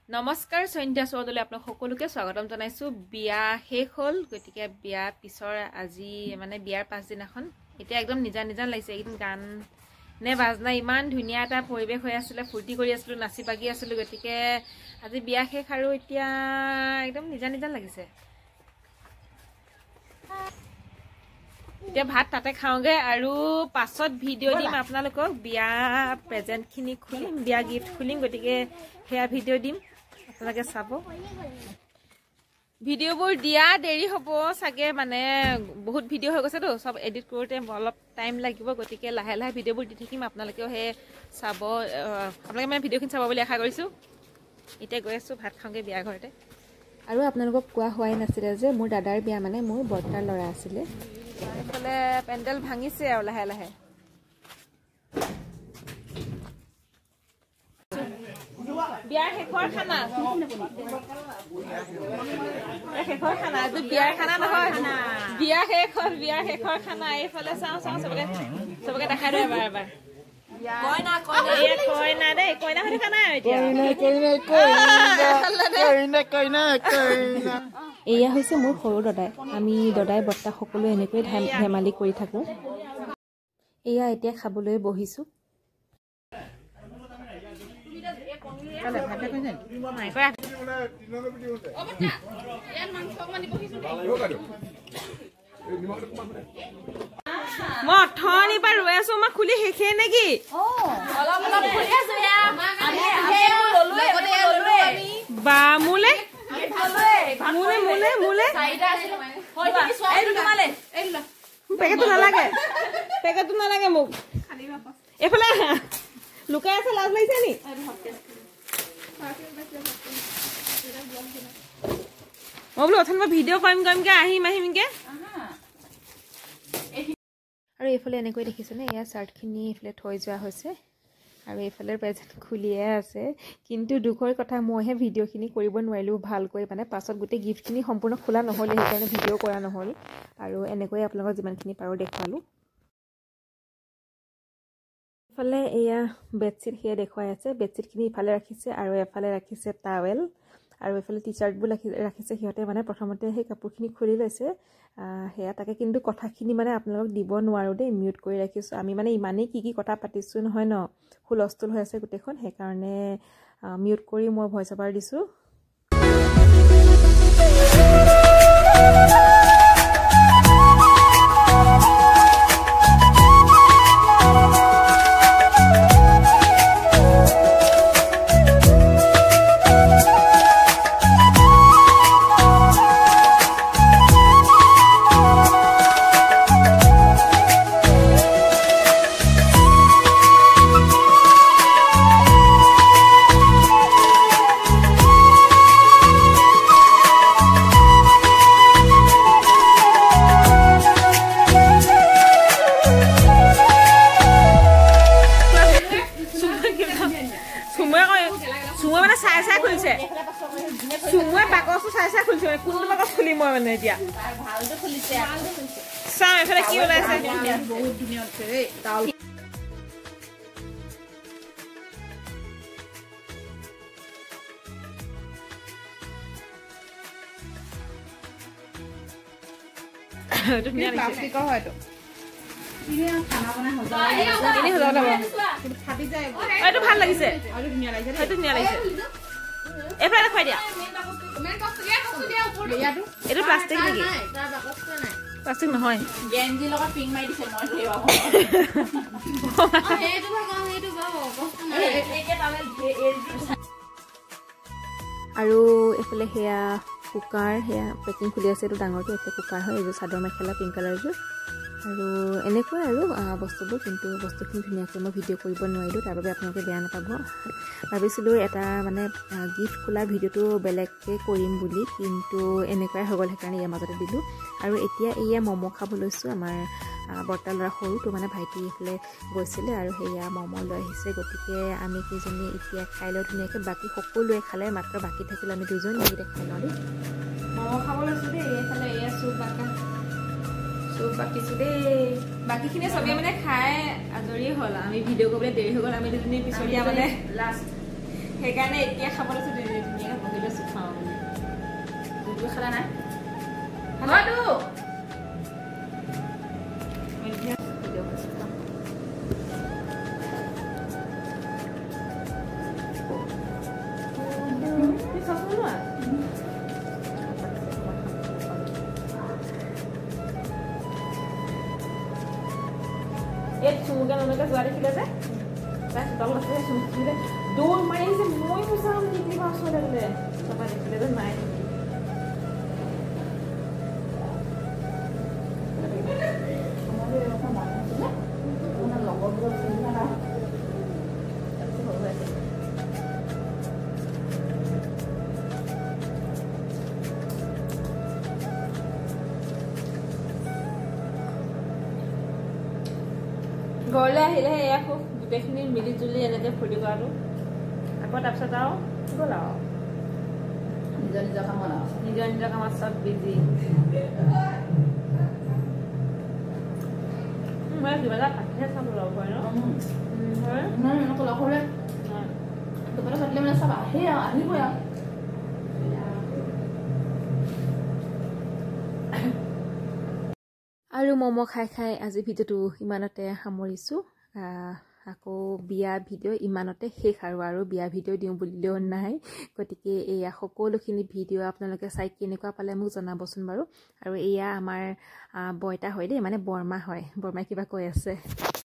নমস্কাৰ সন্ধ্যা চৌধুৰী আপোনাক সকলোকে স্বাগতম জনাইছো বিয়া শেষ হল গতিকে বিয়া পিছৰ আজি মানে বিয়াৰ পাছদিনাখন এতিয়া একদম নিজা নিজা লাগিছে একদম গান নে বাজনা ইমান ধুনিয়া এটা পৰিবেশ হৈ আছিল ফুৰ্তি কৰি আছিল নাচি বাগি আছিল গতিকে আজি বিয়া শেষ আৰু এতিয়া একদম নিজা নিজা লাগিছে এতিয়া ভাত তাতে খাওঁগে আৰু পাছত ভিডিও দিম আপোনালোকক বিয়া প্ৰেজেন্ট খিনি খুলিম বিয়া গিফ্ট খুলিম গতিকে হেয়া ভিডিও দিম আপোনালোকে চাব ভিডিওবোৰ দিয়া দেৰি হ'ব সাগে মানে বহুত ভিডিও হৈ গৈছে তো সব এডিট কৰোতে অলপ টাইম লাগিব গতিকে লাহে লাহে ভিডিওবোৰ দি থাকিম আপোনালোকেও হে চাব আপোনালোকে মানে ভিডিওখিনি চাব বুলি আশা কৰিছো এতিয়া গৈ আছো ভাত খাওঁগে বিয়া ঘৰতে আৰু আপোনালোকক কোৱা হোৱাই নাছিলে যে মোৰ দাদাৰ বিয়া মানে মোৰ বৰ্তাৰ ল'ৰা আছিলে এফালে পেণ্ডেল ভাঙিছে আৰু লাহে লাহে বিয়াৰ শেষৰ খানা শেষৰ খানা আজি বিয়াৰ খানা নহয় বিয়া শেষৰ খানা এইফালে চাওঁ চবকে দেখাই দিওঁ এবাৰ এয়া হৈছে মোৰ সৰু দাদাই আমি দাদাই বৰ্তা সকলো এনেকৈ ধেমালি কৰি থাকো এয়া এতিয়া খাবলৈ বহিছো মই অথনি পৰা ৰৈ আছো মই খুলি শেষে নেকি বা মোলে পেকেটটো নালাগে মোক এইফালে লুকাই আছে লাজ লাগিছে নি মই বোলো অথনি মই ভিডিঅ' কৰিমকে আহিমকে আৰু এইফালে এনেকৈ দেখিছেনে এয়া চাৰ্টখিনি এইফালে থৈ যোৱা হৈছে আৰু এইফালে প্ৰেজেন্ট খুলিয়ে আছে কিন্তু দুখৰ কথা মইহে ভিডিঅ'খিনি কৰিব নোৱাৰিলোঁ ভালকৈ মানে পাছত গোটেই গিফ্টখিনি সম্পূৰ্ণ খোলা নহ'লে সেইকাৰণে ভিডিঅ' কৰা নহ'ল আৰু এনেকৈ আপোনালোকক যিমানখিনি পাৰোঁ দেখুৱালোঁ ইফালে এয়া বেডশ্বীট সেয়া দেখুৱাই আছে বেডশ্বীটখিনি ইফালে ৰাখিছে আৰু এফালে ৰাখিছে টাৱেল আৰু এইফালে টি চাৰ্টবোৰ ৰাখিছে সিহঁতে মানে প্ৰথমতে সেই কাপোৰখিনি খুলি লৈছে সেয়া তাকে কিন্তু কথাখিনি মানে আপোনালোকক দিব নোৱাৰোঁ দেই মিউট কৰি ৰাখিছোঁ আমি মানে ইমানেই কি কথা পাতিছোঁ নহয় ন হুলস্থুল হৈ আছে গোটেইখন সেইকাৰণে মিউট কৰি মই ভইচ অভাৰ দিছোঁ প্লাষ্টিকৰ হয়তো এইটো ভাল লাগিছে এইফালে দেখুৱাই দিয়া এইটো প্লাষ্টিক নেকি প্লাষ্টিক নহয় গেঞ্জিৰ লগত পিং মাৰি দিছে আৰু এইফালে সেয়া কুকাৰ সেয়া পেকিং খুলি আছে এইটো ডাঙৰটো এইফালে কুকাৰ হয় এইযোৰ চাদৰ মেখেলা পিংক কালাৰযোৰ আৰু এনেকুৱা আৰু বস্তুবোৰ কিন্তু বস্তুখিনি ধুনীয়াকৈ মই ভিডিঅ' কৰিব নোৱাৰিলোঁ তাৰ বাবে আপোনালোকে বেয়া নাপাব ভাবিছিলোঁ এটা মানে গিফ্ট খোলা ভিডিঅ'টো বেলেগকৈ কৰিম বুলি কিন্তু এনেকুৱাই হৈ গ'ল সেইকাৰণে ইয়াৰ মাজতে দিলোঁ আৰু এতিয়া এয়া ম'ম' খাব লৈছোঁ আমাৰ বৰ্তা ল'ৰা সৰুটো মানে ভাইটি এইফালে গৈছিলে আৰু সেয়া ম'ম' লৈ আহিছে গতিকে আমি কেইজনী এতিয়া খাই লৈ ধুনীয়াকৈ বাকী সকলোৱে খালে মাত্ৰ বাকী থাকিলে আমি দুজন মিলি খাই লওঁ দেই ম'ম' খাব লৈছোঁ দেই এইফালে এয়া চুপ বাকিছোঁ দেই বাকীখিনি চবেই মানে খাই আজৰি হ'ল আমি ভিডিঅ' কৰিবলৈ দেৰি হৈ গ'ল আমি দুজনী পিছতীয়া মানে লাষ্ট সেইকাৰণে এতিয়া খাব লৈছোঁ চুমুকে নমুকে যোৱা দেখিলে যে তাই চোতাল আছে চুমুকে দৌৰ মাৰি আহিছে মই মুচাম টিকলি বা ওচৰলৈ বোলে তাৰপৰা দেখিলে যে নাই ঘৰলৈ আহিলেহে এয়া খুব গোটেইখিনি মিলি জুলি এনেকৈ ফূৰ্তি কৰাটো আকৌ তাৰপিছত আৰু গ'ল আৰু নিজৰ নিজৰ কামত চব বিজি মই কিবা এটা পাতিহে চাব লগ হয় ন চব আহে আহিবই আৰু ম'ম' খাই খাই আজি ভিডিঅ'টো ইমানতে সামৰিছোঁ আকৌ বিয়া ভিডিঅ' ইমানতে শেষ আৰু বিয়া ভিডিঅ' দিওঁ বুলিলেও নাই গতিকে এয়া সকলোখিনি ভিডিঅ' আপোনালোকে চাই কেনেকুৱা পালে মোক জনাবচোন বাৰু আৰু এয়া আমাৰ বইতা হয় দেই মানে বৰমা হয় বৰমাই কিবা কৈ আছে